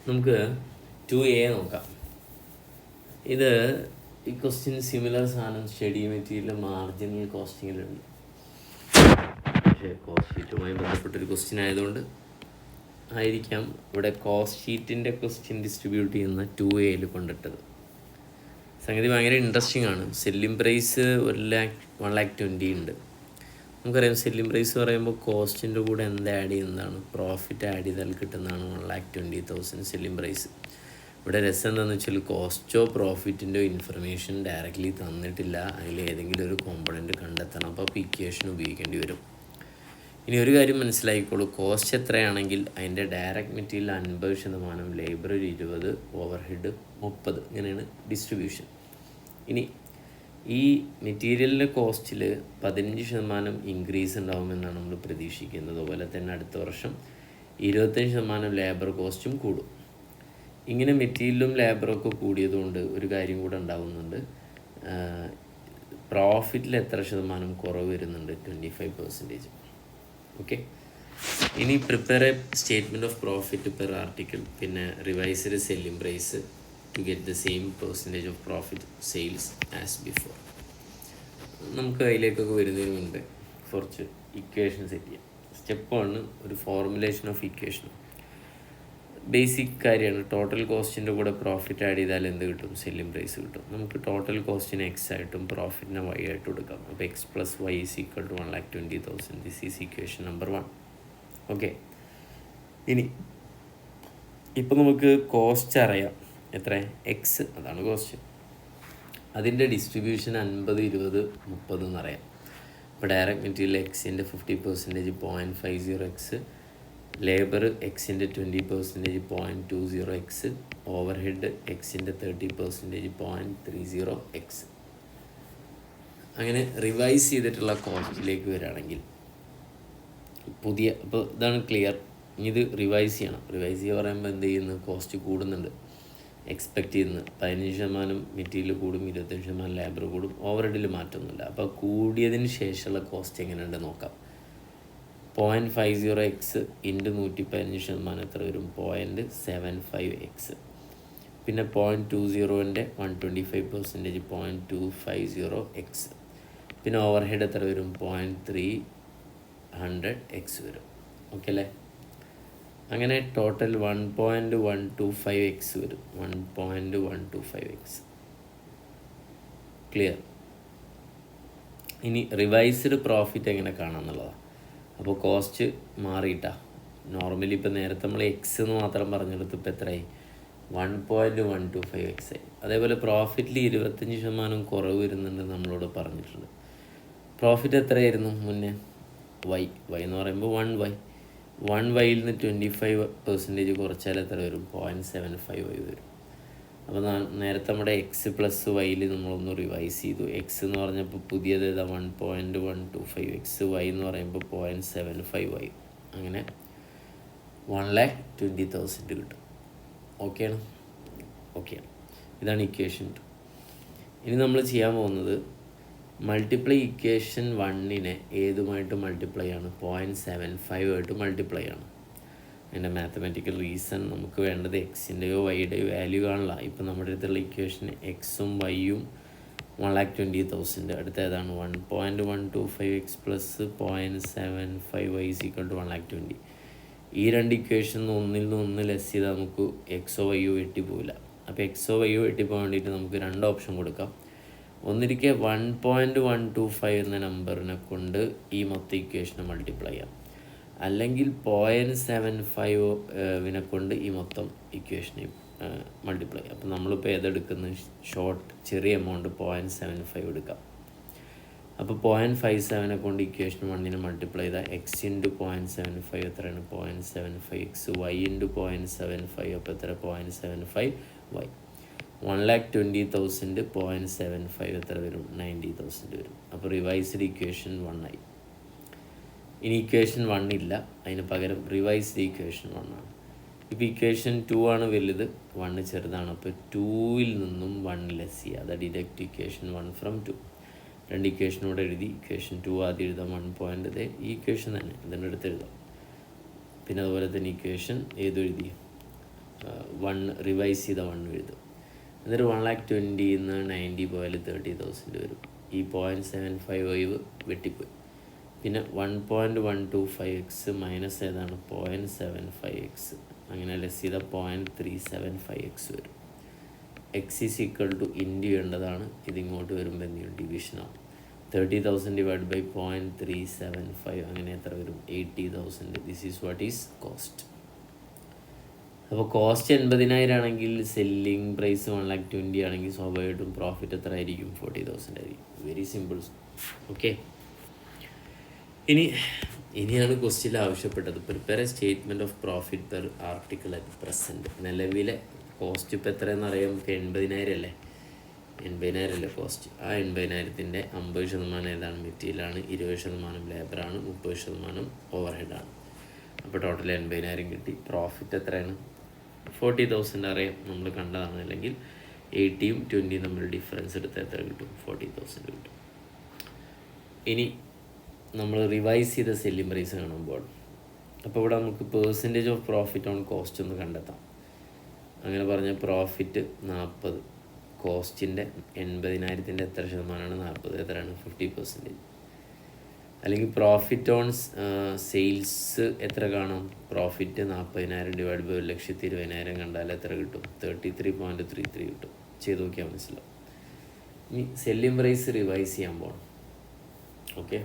നമുക്ക് 2A നോക്കാം. ഇത് ഈ ക്വസ്റ്റ്യൻ സിമിലർ സാധനം സ്റ്റഡി മെറ്റീരിയൽ മാർജിനൽ കോസ്റ്റിങ്ങിലുണ്ട്. പക്ഷേ കോസ്റ്റ് ഷീറ്റുമായി ബന്ധപ്പെട്ടൊരു ക്വസ്റ്റ്യൻ ആയതുകൊണ്ട് ആയിരിക്കാം ഇവിടെ കോസ്റ്റ് ഷീറ്റിൻ്റെ ക്വസ്റ്റ്യൻ ഡിസ്ട്രിബ്യൂട്ട് ചെയ്യുന്ന 2Aയിൽ കൊണ്ടിട്ടത്. സംഗതി ഭയങ്കര ഇൻട്രസ്റ്റിംഗ് ആണ്. സെല്ലിംഗ് പ്രൈസ് 1,20,000 ഉണ്ട്. നമുക്കറിയാം സെല്ലിംഗ് പ്രൈസ് പറയുമ്പോൾ കോസ്റ്റിൻ്റെ കൂടെ എന്ത് ആഡ് ചെയ്യുന്നതാണ്? പ്രോഫിറ്റ് ആഡ് ചെയ്താൽ കിട്ടുന്നതാണ് 1,20,000 സെല്ലിംഗ് പ്രൈസ്. ഇവിടെ രസം എന്താണെന്ന് വെച്ചാൽ കോസ്റ്റോ പ്രോഫിറ്റിൻ്റെയോ ഇൻഫർമേഷൻ ഡയറക്റ്റ്ലി തന്നിട്ടില്ല. അതിൽ ഏതെങ്കിലും ഒരു കോമ്പണൻറ്റ് കണ്ടെത്തണം. അപ്പോൾ ഇക്വേഷൻ ഉപയോഗിക്കേണ്ടി വരും. ഇനി ഒരു കാര്യം മനസ്സിലാക്കിക്കോളൂ, കോസ്റ്റ് എത്രയാണെങ്കിൽ അതിൻ്റെ direct material 50%, labour 20%, over head 30%. ഇങ്ങനെയാണ് ഡിസ്ട്രിബ്യൂഷൻ. ഇനി ഈ മെറ്റീരിയലിൻ്റെ കോസ്റ്റിൽ 15% ഇൻക്രീസ് ഉണ്ടാകുമെന്നാണ് നമ്മൾ പ്രതീക്ഷിക്കുന്നത്. അതുപോലെ തന്നെ അടുത്ത വർഷം 25% ലേബർ കോസ്റ്റും കൂടും. ഇങ്ങനെ മെറ്റീരിയലും ലേബറൊക്കെ കൂടിയതുകൊണ്ട് ഒരു കാര്യം കൂടെ ഉണ്ടാകുന്നുണ്ട്. പ്രോഫിറ്റിൽ എത്ര ശതമാനം കുറവ് വരുന്നുണ്ട്? 25%. ഓക്കെ, ഇനി prepare a statement of profit per article, പിന്നെ revised selling price to get the same percentage of profit sales as before. നമുക്ക് അതിലേക്കൊക്കെ വരുന്നതിന് മുൻപ് കുറച്ച് ഇക്വേഷൻ സെറ്റ് ചെയ്യാം. സ്റ്റെപ്പ് 1 ഒരു ഫോർമുലേഷൻ ഓഫ് ഇക്വേഷൻ. ബേസിക് കാര്യമാണ്. ടോട്ടൽ കോസ്റ്റിൻ്റെ കൂടെ പ്രോഫിറ്റ് ആഡ് ചെയ്താൽ എന്ത് കിട്ടും? സെല്ലിംഗ് പ്രൈസ് കിട്ടും. നമുക്ക് ടോട്ടൽ കോസ്റ്റിന് എക്സ് ആയിട്ടും പ്രോഫിറ്റിനെ വൈ ആയിട്ടും എടുക്കാം. അപ്പോൾ X plus Y is equal to 1,20,000. This is equation number 1. Okay, ഇനി ഇപ്പം നമുക്ക് കോസ്റ്റ് അറിയാം. എത്ര? എക്സ്, അതാണ് കോസ്റ്റ്. അതിൻ്റെ ഡിസ്ട്രിബ്യൂഷൻ 50, 20, 30 എന്നറിയാം. ഇപ്പോൾ ഡയറക്റ്റ് മെറ്റീരിയൽ എക്സിൻ്റെ 50% 0.50x, ലേബർ എക്സിൻ്റെ 20% 0.20x, ഓവർ ഹെഡ് എക്സിൻ്റെ 30% 0.30x. അങ്ങനെ റിവൈസ് ചെയ്തിട്ടുള്ള കോസ്റ്റിലേക്ക് വരികയാണെങ്കിൽ അപ്പോൾ ഇതാണ് ക്ലിയർ. ഇനി ഇത് റിവൈസ് ചെയ്യണം. റിവൈസ് ചെയ്യുക പറയുമ്പോൾ എന്ത് ചെയ്യുന്നു? കോസ്റ്റ് കൂടുന്നുണ്ട്. എക്സ്പെക്റ്റ് ചെയ്യുന്നത് 15% മെറ്റീരിയൽ കൂടും, 25% ലേബർ കൂടും, ഓവർ ഹെഡിൽ മാറ്റമൊന്നുമില്ല. അപ്പോൾ കൂടിയതിന് ശേഷമുള്ള കോസ്റ്റ് എങ്ങനെയുണ്ട് നോക്കാം. 0.50x ഇൻറ്റു 115% എത്ര വരും? 0.75x. പിന്നെ 0.20ൻ്റെ 125% 0.250x. പിന്നെ ഓവർ ഹെഡ് എത്ര വരും? 0.300x വരും. ഓക്കെ അല്ലേ? അങ്ങനെ ടോട്ടൽ 1.125x വരും. 1.125x. ക്ലിയർ? ഇനി റിവൈസ്ഡ് പ്രോഫിറ്റ് എങ്ങനെ കാണാമെന്നുള്ളതാണ്. അപ്പോൾ കോസ്റ്റ് മാറിയിട്ടാ. നോർമലി ഇപ്പോൾ നേരത്തെ നമ്മൾ എക്സ് എന്ന് മാത്രം പറഞ്ഞെടുത്ത് ഇപ്പോൾ എത്രയായി? 1.125x ആയി. അതേപോലെ പ്രോഫിറ്റിൽ 25% കുറവ് വരുന്നുണ്ട് നമ്മളോട് പറഞ്ഞിട്ടുണ്ട്. പ്രോഫിറ്റ് എത്രയായിരുന്നു മുന്നേ? വൈ എന്ന് പറയുമ്പോൾ 1yയിൽ നിന്ന് 25% കുറച്ചാൽ എത്ര വരും? 0.75y വരും. അപ്പോൾ നേരത്തെ നമ്മുടെ എക്സ് പ്ലസ് വൈയിൽ നമ്മളൊന്ന് റിവൈസ് ചെയ്തു. എക്സ് എന്ന് പറഞ്ഞപ്പോൾ പുതിയത് ഏതാ? 1.125x. വൈ എന്ന് പറയുമ്പോൾ 0.75y. അങ്ങനെ 1,20,000 കിട്ടും. ഓക്കെയാണ്? ഓക്കെയാണ്. ഇതാണ് ഇക്വേഷൻ 2. ഇനി നമ്മൾ ചെയ്യാൻ പോകുന്നത് മൾട്ടിപ്ലൈ ഇക്വേഷൻ 1നെ ഏതുമായിട്ട് മൾട്ടിപ്ലൈ ആണ്? 0.75 ആയിട്ട് മൾട്ടിപ്ലൈ ആണ്. അതിൻ്റെ മാത്തമാറ്റിക്കൽ റീസൺ നമുക്ക് വേണ്ടത് എക്സിൻ്റെയോ വൈയുടെയോ വാല്യൂ കാണില്ല. ഇപ്പം നമ്മുടെ അടുത്തുള്ള ഇക്വേഷൻ എക്സും വൈയും 1,20,000. അടുത്ത ഏതാണ്? 1.125x plus 0.75y is equal to 1,20,000. ഈ രണ്ട് ഇക്വേഷൻ ഒന്നിൽ നിന്ന് ഒന്ന് ലെസ് ചെയ്താൽ നമുക്ക് എക്സോ വൈയോ വെട്ടിപ്പോവില്ല. അപ്പോൾ എക്സോ വൈയോ വെട്ടിപ്പോകാൻ വേണ്ടിയിട്ട് നമുക്ക് 2 ഓപ്ഷൻ കൊടുക്കാം. ഒന്നിരിക്കെ 1.125 എന്ന നമ്പറിനെ കൊണ്ട് ഈ മൊത്തം ഇക്വേഷനെ മൾട്ടിപ്ലൈ ചെയ്യാം. അല്ലെങ്കിൽ 0.75 കൊണ്ട് ഈ മൊത്തം ഇക്വേഷനെ മൾട്ടിപ്ലൈ ചെയ്യാം. അപ്പോൾ നമ്മളിപ്പോൾ ഏതെടുക്കുന്നത്? ചെറിയ എമൗണ്ട് 0.75 എടുക്കാം. അപ്പോൾ 0.57 കൊണ്ട് ഇക്വേഷൻ 1നെ മൾട്ടിപ്ലൈ ചെയ്താൽ എക്സ് ഇൻറ്റു 0.75 എത്രയാണ്? 0.75x. വൈ ഇൻറ്റു 0.75 അപ്പോൾ എത്ര? 0.75y. 1,20,000 0.75 എത്ര വരും? 90,000 വരും. അപ്പോൾ റിവൈസ്ഡ് ഇക്വേഷൻ 1 ആയി. ഇനി ഇക്വേഷൻ 1 ഇല്ല, അതിന് പകരം റിവൈസ്ഡ് ഇക്വേഷൻ 1 ആണ്. ഇപ്പോൾ ഇക്വേഷൻ 2 ആണ് വലുത്, 1 ചെറുതാണ്. അപ്പോൾ 2ൽ നിന്നും 1 ലെസ് ചെയ്യുക. അത് ഡിഡക്റ്റ് ഇക്വേഷൻ 1 ഫ്രം 2. 2 ഇക്വേഷനോടെ എഴുതി. ഇക്വേഷൻ 2 ആദ്യം എഴുതാം. 1 പോയിൻ്റ് ഈ ഇക്വേഷൻ തന്നെ ഇതിൻ്റെ അടുത്ത് എഴുതാം. പിന്നെ അതുപോലെ തന്നെ ഇക്വേഷൻ ഏതെഴുതി? റിവൈസ് ചെയ്ത 1 എഴുതും. എന്നിട്ട് 1,20,000 90 പോയാൽ 30,000 വരും. ഈ 0.75 വെട്ടിപ്പോയി. പിന്നെ 1.125x മൈനസ് ഏതാണ് 0.75x, അങ്ങനെ ലെസ് ചെയ്ത 0.375x വരും. X is equal two into ചെയ്യേണ്ടതാണ്. ഇതിങ്ങോട്ട് വരുമ്പോൾ എന്ത് ചെയ്യും, ഡിവിഷനാവും. 30,000 ഡിവൈഡ് ബൈ 0.375 അങ്ങനെ എത്ര വരും, 80,000. This is what is cost. അപ്പോൾ കോസ്റ്റ് 80,000 ആണെങ്കിൽ സെല്ലിംഗ് പ്രൈസ് 1,20,000 ആണെങ്കിൽ സ്വാഭാവികമായിട്ടും പ്രോഫിറ്റ് എത്ര ആയിരിക്കും, 40,000 ആയിരിക്കും. Very simple. ഓക്കെ, ഇനിയാണ് ക്വസ്റ്റ്യൻ ആവശ്യപ്പെട്ടത്. Prepare a statement of profit per article at present. നിലവിലെ കോസ്റ്റ് ഇപ്പോൾ എത്രയെന്ന് അറിയാം, നമുക്ക് 80,000 അല്ലേ, 80,000 അല്ലേ കോസ്റ്റ്. ആ 80,000-ൻ്റെ 50% ഏതാണ്, മെറ്റീരിയലാണ്, 20% ലേബറാണ്, 30% ഓവർ ഹെഡാണ്. അപ്പോൾ ടോട്ടൽ 80,000 കിട്ടി. പ്രോഫിറ്റ് എത്രയാണ്, 40,000 അറിയാം, നമ്മൾ കണ്ടതാണ്. അല്ലെങ്കിൽ 80-യും 20-യും തമ്മിൽ ഡിഫറൻസ് എടുത്താൽ എത്ര കിട്ടും, 40,000 കിട്ടും. ഇനി നമ്മൾ റിവൈസ് ചെയ്ത സെല്ലിംഗ് പ്രൈസ് കാണുമ്പോൾ, അപ്പോൾ ഇവിടെ നമുക്ക് percentage of profit on cost ഒന്ന് കണ്ടെത്താം. അങ്ങനെ പറഞ്ഞാൽ പ്രോഫിറ്റ് 40, കോസ്റ്റിൻ്റെ 80,000-ൻ്റെ എത്ര ശതമാനമാണ്, 40, എത്രയാണ്, 50%. അല്ലെങ്കിൽ പ്രോഫിറ്റ് ഓൺ സെയിൽസ് എത്ര കാണും, പ്രോഫിറ്റ് 40,000 ഡിവൈഡ് ബൈ 1,20,000 കണ്ടാൽ എത്ര കിട്ടും, 33.33 കിട്ടും. ചെയ്ത് നോക്കിയാൽ മനസ്സിലാവും. ഇനി സെല്ലിംഗ് പ്രൈസ് റിവൈസ് ചെയ്യാൻ പോകണം. ഓക്കെ,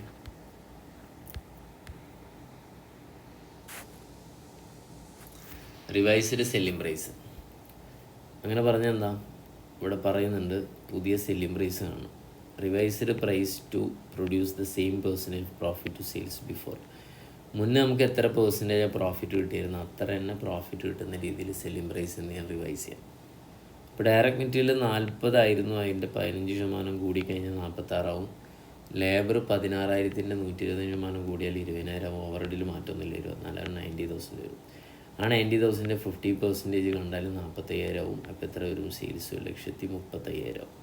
റിവൈസ്ഡ് സെല്ലിംഗ് പ്രൈസ് അങ്ങനെ പറഞ്ഞാൽ എന്താ, ഇവിടെ പറയുന്നുണ്ട് പുതിയ സെല്ലിംഗ് പ്രൈസ് കാണണം. Revised price to produce the same percentage profit to sales before. മുന്നേ നമുക്ക് എത്ര പെർസെൻറ്റേജ് പ്രോഫിറ്റ് കിട്ടിയിരുന്നു അത്ര തന്നെ പ്രോഫിറ്റ് കിട്ടുന്ന രീതിയിൽ സെല്ലിംഗ് പ്രൈസ് എന്ന് ഞാൻ റിവൈസ് ചെയ്യാം. ഇപ്പോൾ ഡയറക്റ്റ് മെറ്റീരിയൽ 40 ആയിരുന്നു, അതിൻ്റെ 15% കൂടിക്കഴിഞ്ഞാൽ 46 ആവും. ലേബർ 16,000-ൻ്റെ 120% കൂടിയാൽ 20,000 ആവും. ഓവർഹെഡിൽ മാറ്റമൊന്നുമില്ല, 24 90,000 വരും. ആ 90,000-ൻ്റെ 50% കണ്ടാൽ 45,000 ആവും. അപ്പോൾ എത്ര വരും, സെയിൽസ് 1,35,000 ആവും.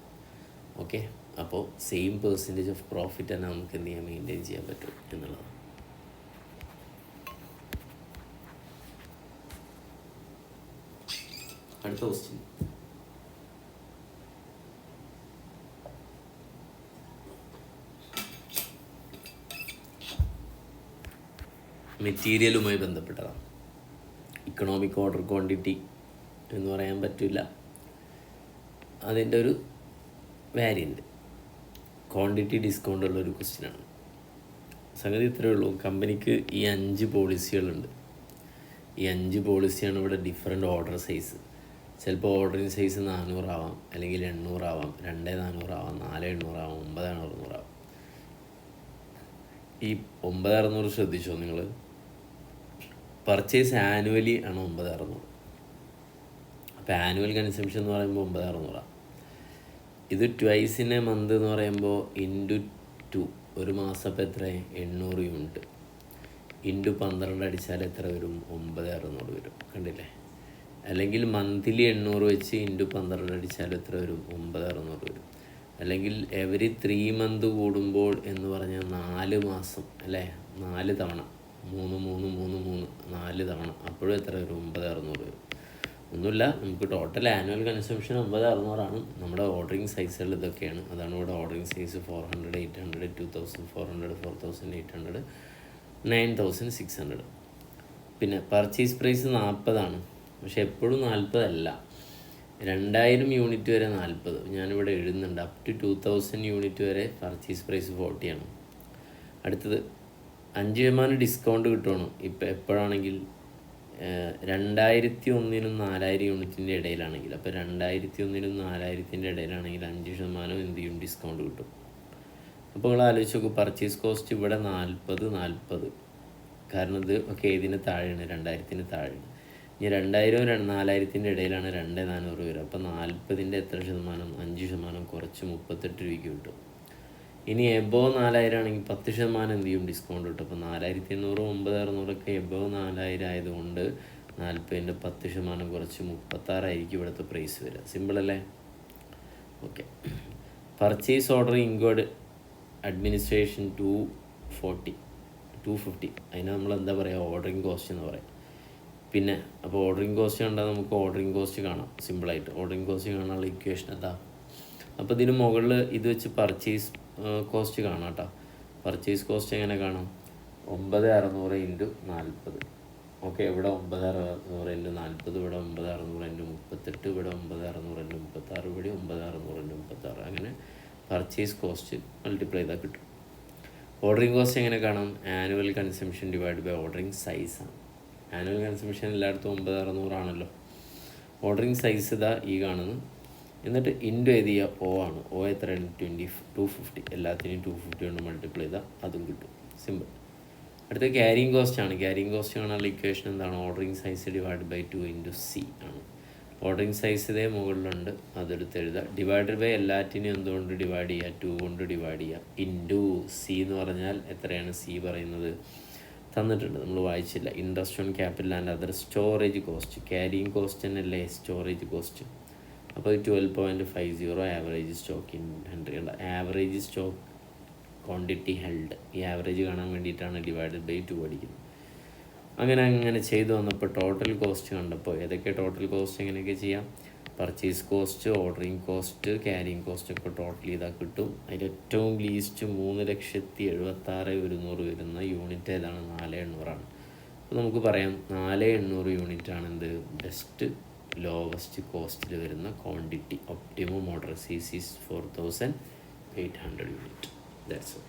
ഓക്കെ, അപ്പോൾ സെയിം പെർസെൻറ്റേജ് ഓഫ് പ്രോഫിറ്റ് തന്നെ നമുക്ക് എന്ത് ചെയ്യാൻ, മെയിൻറ്റെയിൻ ചെയ്യാൻ പറ്റും എന്നുള്ളതാണ്. അടുത്ത ക്വസ്റ്റ്യൻ, മെറ്റീരിയലുമായി ബന്ധപ്പെട്ടതാണ്. ഇക്കണോമിക് ഓർഡർ ക്വാണ്ടിറ്റി എന്ന് പറയാൻ പറ്റില്ല, അതിൻ്റെ ഒരു വേരിയൻ്റ്. ക്വാണ്ടിറ്റി ഡിസ്കൗണ്ട് ഉള്ളൊരു ക്വസ്റ്റ്യനാണ്. സംഗതി ഇത്രയേ ഉള്ളൂ. കമ്പനിക്ക് ഈ 5 പോളിസികളുണ്ട്. ഈ 5 പോളിസിയാണ് ഇവിടെ ഡിഫറെൻ്റ് ഓർഡർ സൈസ്. ചിലപ്പോൾ ഓർഡറിങ് സൈസ് 400 ആവാം, അല്ലെങ്കിൽ 800 ആവാം, 2400 ആവാം, 4800 ആവാം, 9600 ആവാം. ഈ 9600 ശ്രദ്ധിച്ചോ നിങ്ങൾ, പർച്ചേസ് ആനുവലി ആണ് 9600. അപ്പോൾ ആനുവൽ കൺസംഷൻ എന്ന് പറയുമ്പോൾ 9600. ഇത് ട്വൈസ് ഇൻ എ മന്ത് എന്ന് പറയുമ്പോൾ ഇൻറ്റു 2, ഒരു മാസം അപ്പോൾ എത്ര, 800 യൂണിറ്റ് ഇൻറ്റു 12 അടിച്ചാൽ എത്ര വരും, 9600 വരും. കണ്ടില്ലേ? അല്ലെങ്കിൽ മന്ത്ലി 800 വെച്ച് ഇൻറ്റു 12 അടിച്ചാൽ എത്ര വരും, 9600 വരും. അല്ലെങ്കിൽ എവറി 3 മന്ത് കൂടുമ്പോൾ എന്ന് പറഞ്ഞാൽ 4 മാസം അല്ലേ, 4 തവണ, 4 തവണ, അപ്പോഴും എത്ര വരും, 9600 വരും. ഒന്നുമില്ല, നമുക്ക് ടോട്ടൽ ആനുവൽ കൺസംഷൻ 9600 നമ്മുടെ ഓർഡറിങ് സൈസുകൾ ഇതൊക്കെയാണ്. അതാണ് ഇവിടെ ഓർഡറിങ് സൈസ് 400, 800, 2400, 4800, 9600. പിന്നെ പർച്ചേസ് പ്രൈസ് 40 പക്ഷെ എപ്പോഴും 40 അല്ല, 2000 യൂണിറ്റ് വരെ 40. ഞാനിവിടെ എഴുതുന്നുണ്ട് അപ് ടു 2000 യൂണിറ്റ് വരെ പർച്ചേസ് പ്രൈസ് 40. അടുത്തത് 5% ഡിസ്കൗണ്ട് കിട്ടണം. ഇപ്പം എപ്പോഴാണെങ്കിൽ 2001-നും 4000 യൂണിറ്റിൻ്റെ ഇടയിലാണെങ്കിൽ, അപ്പോൾ 2001-നും 4000-ൻ്റെ ഇടയിലാണെങ്കിൽ 5% എന്ത് ചെയ്യും, ഡിസ്കൗണ്ട് കിട്ടും. അപ്പോൾ നിങ്ങൾ ആലോചിച്ച് നോക്കൂ, പർച്ചേസ് കോസ്റ്റ് ഇവിടെ 40, കാരണം ഇത് ഒക്കെ ഇതിന് താഴെയാണ്, 2000-ന് താഴെയാണ്. ഇനി 2000-നും 4000-ൻ്റെ ഇടയിലാണ് 2400 വരും. അപ്പോൾ 40-ൻ്റെ എത്ര ശതമാനം, 5% കുറച്ച് 38 രൂപയ്ക്ക് കിട്ടും. ഇനി എബോ 4000 ആണെങ്കിൽ 10% എന്ത് ചെയ്യും, ഡിസ്കൗണ്ട് കിട്ടും. അപ്പോൾ 4800, 9600 എബോ 4000 ആയതുകൊണ്ട് 40-ൻ്റെ 10% കുറച്ച് 36 ആയിരിക്കും ഇവിടുത്തെ പ്രൈസ് വരിക. സിമ്പിൾ അല്ലേ? Okay. Purchase order include administration 250, അതിന് നമ്മൾ എന്താ പറയുക, ഓർഡറിങ് കോസ്റ്റ് എന്ന് പറയാം. പിന്നെ അപ്പോൾ ഓർഡറിങ് കോസ്റ്റ് കണ്ടാൽ നമുക്ക് ഓർഡറിങ് കോസ്റ്റ് കാണാം. സിമ്പിളായിട്ട് ഓർഡറിങ് കോസ്റ്റ് കാണാനുള്ള ഇക്വേഷൻ എന്താ? അപ്പോൾ ഇതിന് മുകളിൽ ഇത് വെച്ച് പർച്ചേസ് കോസ്റ്റ് കാണാം കേട്ടോ. പർച്ചേസ് കോസ്റ്റ് എങ്ങനെ കാണാം? 9600 ഇൻറ്റു 40. ഓക്കെ, ഇവിടെ 9600 ഇൻറ്റു 40, ഇവിടെ 9600 ഇൻറ്റു 38, ഇവിടെ 9600 ഇൻറ്റു 36, ഇവിടെ 9600 ഇൻറ്റു 36. അങ്ങനെ പർച്ചേസ് കോസ്റ്റ് മൾട്ടിപ്ലൈ ചെയ്താൽ കിട്ടും. ഓർഡറിങ് കോസ്റ്റ് എങ്ങനെ കാണാം? Annual consumption divide by ordering സൈസാണ്. ആനുവൽ കൺസംഷൻ എല്ലായിടത്തും 9600 ആണല്ലോ. ഓർഡറിങ് സൈസ് ഇതാ ഈ കാണുന്നു. എന്നിട്ട് ഇൻറ്റു ഏത് ചെയ്യുക? ഒ ആണ്. ഒ എത്രയാണ്? 250. എല്ലാത്തിനെയും 250 കൊണ്ട് മൾട്ടിപ്ലൈ ചെയ്താൽ അതും കിട്ടും. സിമ്പിൾ. അടുത്ത ക്യാരിങ് കോസ്റ്റ് ആണ്. ക്യാരിങ് കോസ്റ്റ് കാണാനുള്ള ഇക്വേഷൻ എന്താണ്? Ordering size divide by 2 into C ആണ്. ഓർഡറിങ് സൈസ് ഇതേ മുകളിലുണ്ട്, അതെടുത്ത് എഴുതുക. ഡിവൈഡഡ് ബൈ എല്ലാറ്റിനെയും എന്തുകൊണ്ട് ഡിവൈഡ് ചെയ്യുക? 2 കൊണ്ട് ഡിവൈഡ് ചെയ്യുക. ഇൻറ്റു സി എന്ന് പറഞ്ഞാൽ എത്രയാണ്? സി പറയുന്നത് തന്നിട്ടുണ്ട്, നമ്മൾ വായിച്ചില്ല. Interest on capital and other storage cost. Carrying cost തന്നെയല്ലേ സ്റ്റോറേജ് കോസ്റ്റ്. അപ്പോൾ 12.50 ആവറേജ് സ്റ്റോക്ക് ഇൻവെൻട്രി ഉണ്ട്. ആവറേജ് സ്റ്റോക്ക് ക്വാണ്ടിറ്റി ഹെൽഡ്, ഈ ആവറേജ് കാണാൻ വേണ്ടിയിട്ടാണ് ഡിവൈഡഡ് ബൈ 2 അടിക്കുന്നത്. അങ്ങനെ ചെയ്തു വന്നപ്പോൾ ടോട്ടൽ കോസ്റ്റ് കണ്ടപ്പോൾ ഏതൊക്കെ ടോട്ടൽ കോസ്റ്റ് എങ്ങനെയൊക്കെ ചെയ്യാം? Purchase cost, ordering cost, carrying cost ഒക്കെ ടോട്ടൽ ചെയ്താൽ കിട്ടും. അതിൽ ഏറ്റവും ലീസ്റ്റ് 3,76,100 വരുന്ന യൂണിറ്റ് ഏതാണ്? 4800 അപ്പോൾ നമുക്ക് പറയാം 4800 യൂണിറ്റാണ് എന്ത്? ബെസ്റ്റ് ലോവസ്റ്റ് കോസ്റ്റിൽ വരുന്ന quantity. Optimum order CC 4800 unit. That's all.